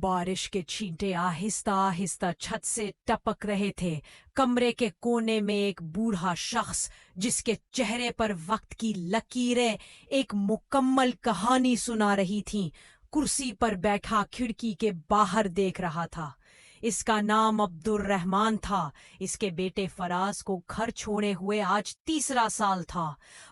बारिश के छींटे आहिस्ता आहिस्ता छत से टपक रहे थे। कमरे के कोने में एक बूढ़ा शख्स, जिसके चेहरे पर वक्त की लकीरें एक मुकम्मल कहानी सुना रही थीं, कुर्सी पर बैठा खिड़की के बाहर देख रहा था। इसका नाम अब्दुल रहमान था। इसके बेटे फराज को घर छोड़े हुए आज तीसरा साल था।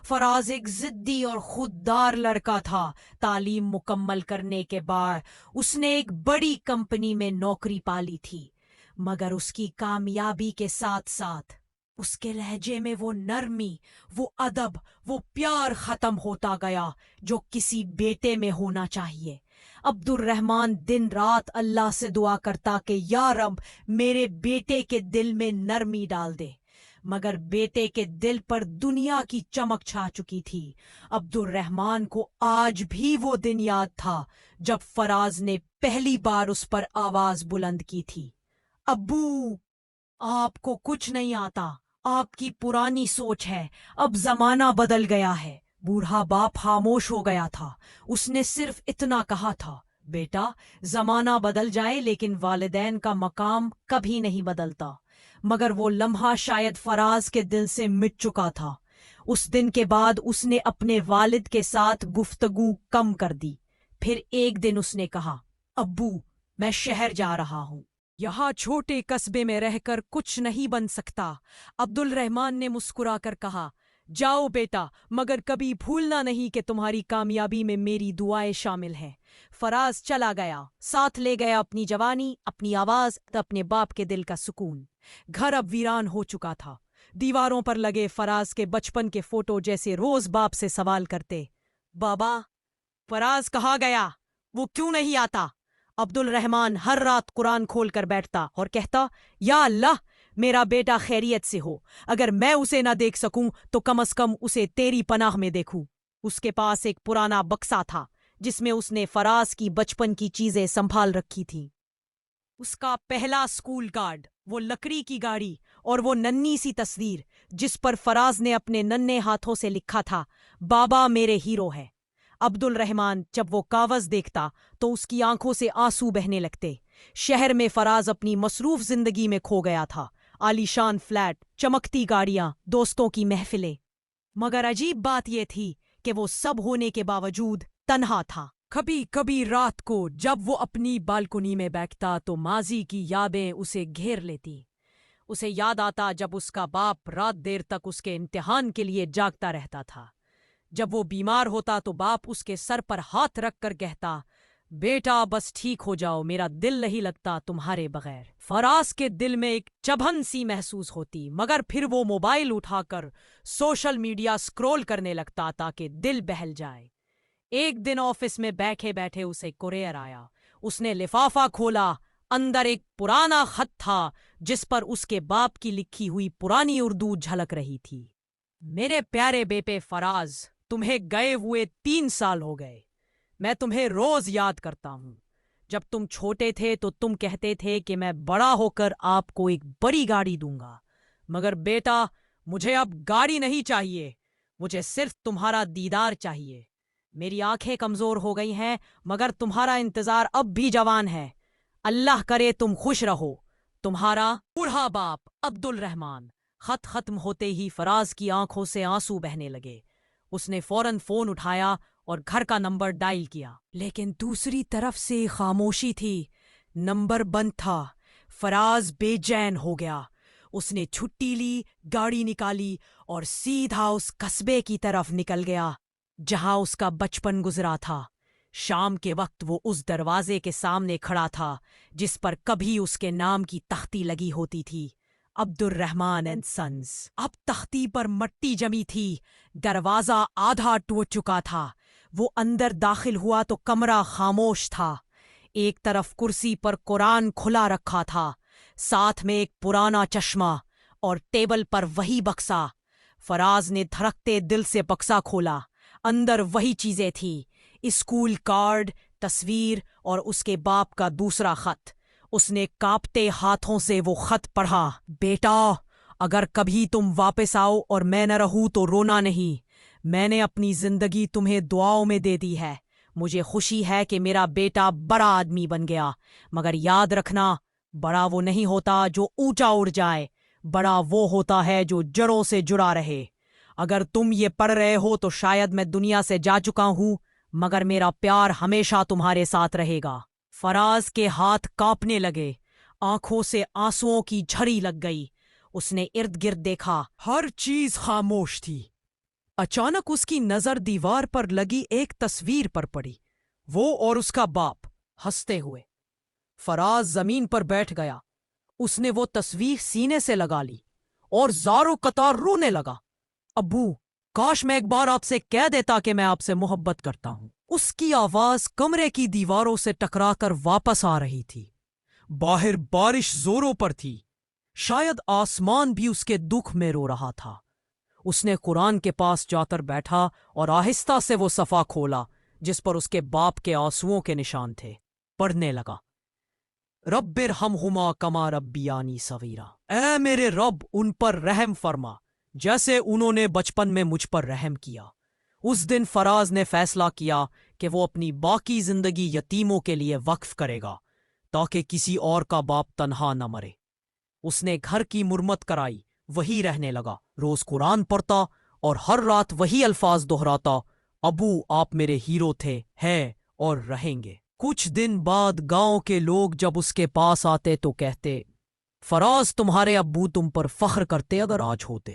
फराज एक जिद्दी और खुददार लड़का था। तालीम मुकम्मल करने के बाद उसने एक बड़ी कंपनी में नौकरी पा ली थी, मगर उसकी कामयाबी के साथ साथ उसके लहजे में वो नरमी, वो अदब, वो प्यार खत्म होता गया जो किसी बेटे में होना चाहिए। अब्दुल रहमान दिन रात अल्लाह से दुआ करता कि या रब मेरे बेटे के दिल में नरमी डाल दे, मगर बेटे के दिल पर दुनिया की चमक छा चुकी थी। अब्दुल रहमान को आज भी वो दिन याद था जब फराज ने पहली बार उस पर आवाज बुलंद की थी, अब्बू आपको कुछ नहीं आता, आपकी पुरानी सोच है, अब जमाना बदल गया है। बूढ़ा बाप खामोश हो गया था। उसने सिर्फ इतना कहा था, बेटा जमाना बदल जाए लेकिन वालिदैन का मकाम कभी नहीं बदलता। मगर वो लम्हा शायद फराज के दिल से मिट चुका था। उस दिन के बाद उसने अपने वालिद के साथ गुफ्तगू कम कर दी। फिर एक दिन उसने कहा, अब्बू मैं शहर जा रहा हूँ, यहाँ छोटे कस्बे में रहकर कुछ नहीं बन सकता। अब्दुल रहमान ने मुस्कुराकर कहा, जाओ बेटा, मगर कभी भूलना नहीं कि तुम्हारी कामयाबी में मेरी दुआएं शामिल हैं। फराज चला गया, साथ ले गया अपनी जवानी, अपनी आवाज, अपने बाप के दिल का सुकून। घर अब वीरान हो चुका था। दीवारों पर लगे फराज के बचपन के फोटो जैसे रोज बाप से सवाल करते, बाबा फराज कहाँ गया, वो क्यों नहीं आता? अब्दुल रहमान हर रात कुरान खोल कर बैठता और कहता, या अल्लाह मेरा बेटा खैरियत से हो, अगर मैं उसे ना देख सकूं तो कम से कम उसे तेरी पनाह में देखूं। उसके पास एक पुराना बक्सा था जिसमें उसने फराज की बचपन की चीजें संभाल रखी थी। उसका पहला स्कूल कार्ड, वो लकड़ी की गाड़ी और वो नन्ही सी तस्वीर जिस पर फराज ने अपने नन्हे हाथों से लिखा था, बाबा मेरे हीरो है। अब्दुल रहमान जब वो कागज देखता तो उसकी आंखों से आंसू बहने लगते। शहर में फराज अपनी मसरूफ जिंदगी में खो गया था। आलीशान फ्लैट, चमकती गाड़ियां, दोस्तों की महफिलें। मगर अजीब बात यह थी कि वो सब होने के बावजूद तन्हा था। कभी कभी रात को जब वो अपनी बालकनी में बैठता तो माजी की यादें उसे घेर लेती। उसे याद आता जब उसका बाप रात देर तक उसके इम्तिहान के लिए जागता रहता था। जब वो बीमार होता तो बाप उसके सर पर हाथ रख कर कहता, बेटा बस ठीक हो जाओ, मेरा दिल नहीं लगता तुम्हारे बगैर। फराज के दिल में एक चभन सी महसूस होती, मगर फिर वो मोबाइल उठाकर सोशल मीडिया स्क्रॉल करने लगता ताकि दिल बहल जाए। एक दिन ऑफिस में बैठे बैठे उसे कुरियर आया। उसने लिफाफा खोला। अंदर एक पुराना खत था जिस पर उसके बाप की लिखी हुई पुरानी उर्दू झलक रही थी। मेरे प्यारे बेटे फराज, तुम्हें गए हुए 3 साल हो गए। मैं तुम्हें रोज याद करता हूं। जब तुम छोटे थे तो तुम कहते थे कि मैं बड़ा होकर आपको एक बड़ी गाड़ी दूंगा, मगर बेटा मुझे अब गाड़ी नहीं चाहिए, मुझे सिर्फ तुम्हारा दीदार चाहिए। मेरी आंखें कमजोर हो गई हैं, मगर तुम्हारा इंतजार अब भी जवान है। अल्लाह करे तुम खुश रहो। तुम्हारा बूढ़ा बाप अब्दुल रहमान। खत खत्म होते ही फराज की आंखों से आंसू बहने लगे। उसने फौरन फोन उठाया और घर का नंबर डायल किया, लेकिन दूसरी तरफ से खामोशी थी। नंबर बंद था। फराज बेचैन हो गया। उसने छुट्टी ली, गाड़ी निकाली और सीधा उस कस्बे की तरफ निकल गया जहां उसका बचपन गुजरा था। शाम के वक्त वो उस दरवाजे के सामने खड़ा था जिस पर कभी उसके नाम की तख्ती लगी होती थी, अब्दुल रहमान एंड सन्स। अब तख्ती पर मट्टी जमी थी। दरवाजा आधा टूट चुका था। वो अंदर दाखिल हुआ तो कमरा खामोश था। एक तरफ कुर्सी पर कुरान खुला रखा था, साथ में एक पुराना चश्मा और टेबल पर वही बक्सा। फराज ने धड़कते दिल से बक्सा खोला। अंदर वही चीजें थी, स्कूल कार्ड, तस्वीर और उसके बाप का दूसरा खत। उसने कांपते हाथों से वो खत पढ़ा। बेटा अगर कभी तुम वापस आओ और मैं न रहूं तो रोना नहीं। मैंने अपनी जिंदगी तुम्हें दुआओं में दे दी है। مجھے خوشی ہے کہ میرا بیٹا بڑا آدمی بن گیا، مگر یاد رکھنا، بڑا وہ نہیں ہوتا جو اونچا اڑ جائے، بڑا وہ ہوتا ہے جو جڑوں سے جڑا رہے۔ اگر تم یہ پڑھ رہے ہو تو شاید میں دنیا سے جا چکا ہوں، مگر میرا پیار ہمیشہ تمہارے ساتھ رہے گا۔ فراز کے ہاتھ کانپنے لگے، آنکھوں سے آنسوؤں کی جھڑی لگ گئی۔ اس نے ارد گرد دیکھا، ہر چیز خاموش تھی۔ اچانک اس کی نظر دیوار پر لگی ایک تصویر پر پڑی، وہ اور اس کا باپ ہنستے ہوئے۔ فراز زمین پر بیٹھ گیا۔ اس نے وہ تصویر سینے سے لگا لی اور زاروں قطار رونے لگا۔ ابو، کاش میں ایک بار آپ سے کہہ دیتا کہ میں آپ سے محبت کرتا ہوں۔ اس کی آواز کمرے کی دیواروں سے ٹکرا کر واپس آ رہی تھی۔ باہر بارش زوروں پر تھی، شاید آسمان بھی اس کے دکھ میں رو رہا تھا۔ اس نے قرآن کے پاس جا کر بیٹھا اور آہستہ سے وہ صفحہ کھولا جس پر اس کے باپ کے آنسوؤں کے نشان تھے۔ پڑھنے لگا، رب ارحمہما کما ربیانی صغیرا، اے میرے رب ان پر رحم فرما جیسے انہوں نے بچپن میں مجھ پر رحم کیا۔ اس دن فراز نے فیصلہ کیا کہ وہ اپنی باقی زندگی یتیموں کے لیے وقف کرے گا تاکہ کسی اور کا باپ تنہا نہ مرے۔ اس نے گھر کی مرمت کرائی، وہی رہنے لگا، روز قرآن پڑھتا اور ہر رات وہی الفاظ دہراتا، ابو آپ میرے ہیرو تھے، ہے اور رہیں گے۔ کچھ دن بعد گاؤں کے لوگ جب اس کے پاس آتے تو کہتے، فراز تمہارے ابو تم پر فخر کرتے اگر آج ہوتے۔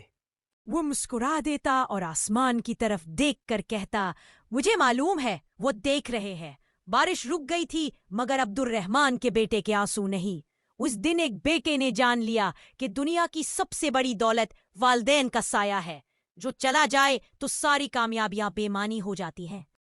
وہ مسکرا دیتا اور آسمان کی طرف دیکھ کر کہتا، مجھے معلوم ہے وہ دیکھ رہے ہیں۔ بارش رک گئی تھی مگر عبد الرحمن کے بیٹے کے آنسو نہیں۔ اس دن ایک بیٹے نے جان لیا کہ دنیا کی سب سے بڑی دولت والدین کا سایہ ہے۔ جو چلا جائے تو ساری کامیابیاں بے معنی ہو جاتی ہیں۔